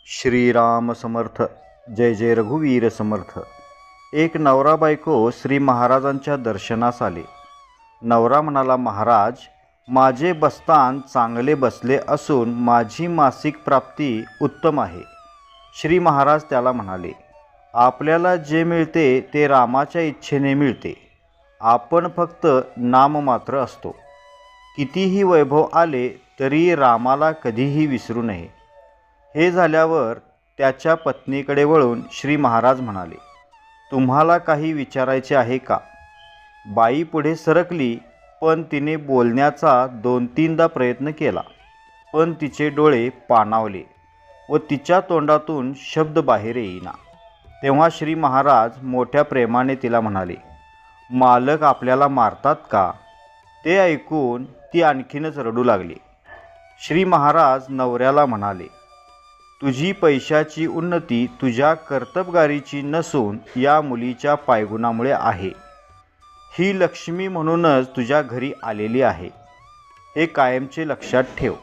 श्रीराम समर्थ. जय जय रघुवीर समर्थ. एक नवरा बायको श्री महाराजांच्या दर्शनास आले. नवरा म्हणाला, महाराज, माझे बस्तान चांगले बसले असून माझी मासिक प्राप्ती उत्तम आहे. श्री महाराज त्याला म्हणाले, आपल्याला जे मिळते ते रामाच्या इच्छेने मिळते. आपण फक्त नाममात्र असतो. कितीही वैभव आले तरी रामाला कधीही विसरू नये. हे झाल्यावर त्याच्या पत्नीकडे वळून श्री महाराज म्हणाले, तुम्हाला काही विचारायचे आहे का? बाई पुढे सरकली, पण तिने बोलण्याचा 2-3दा प्रयत्न केला, पण तिचे डोळे पाणावले व तिच्या तोंडातून शब्द बाहेर येईना. तेव्हा श्री महाराज मोठ्या प्रेमाने तिला म्हणाले, मालक आपल्याला मारतात का? ते ऐकून ती आणखीनच रडू लागली. श्री महाराज नवऱ्याला म्हणाले, तुझी पैशाची उन्नती तुझ्या कर्तबगारीची नसून या मुलीच्या पायगुणामुळे आहे. ही लक्ष्मी म्हणूनच तुझ्या घरी आलेली आहे. हे कायमचे लक्षात ठेव.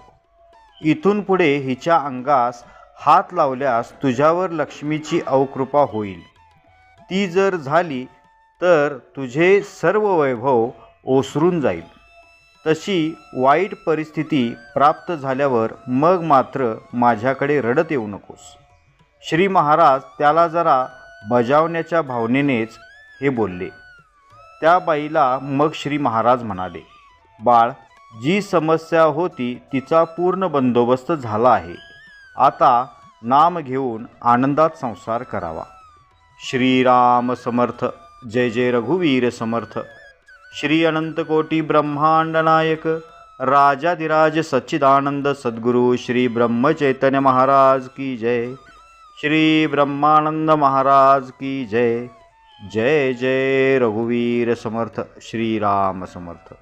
इथून पुढे हिच्या अंगास हात लावल्यास तुझ्यावर लक्ष्मीची अवकृपा होईल. ती जर झाली तर तुझे सर्व वैभव ओसरून जाईल. तशी वाईट परिस्थिती प्राप्त झाल्यावर मग मात्र माझ्याकडे रडत येऊ नकोस. श्री महाराज त्याला जरा बजावण्याच्या भावनेनेच हे बोलले. त्या बाईला मग श्री महाराज म्हणाले, बाळ, जी समस्या होती तिचा पूर्ण बंदोबस्त झाला आहे. आता नाम घेऊन आनंदात संसार करावा. श्रीराम समर्थ. जय जय रघुवीर समर्थ. श्री अनंत कोटी ब्रह्मांड नायक राजाधिराज सच्चिदानंद सद्गुरु श्री ब्रह्म चैतन्य महाराज की जय. श्री ब्रह्मानंद महाराज की जय. जय जय रघुवीर समर्थ. श्रीराम समर्थ.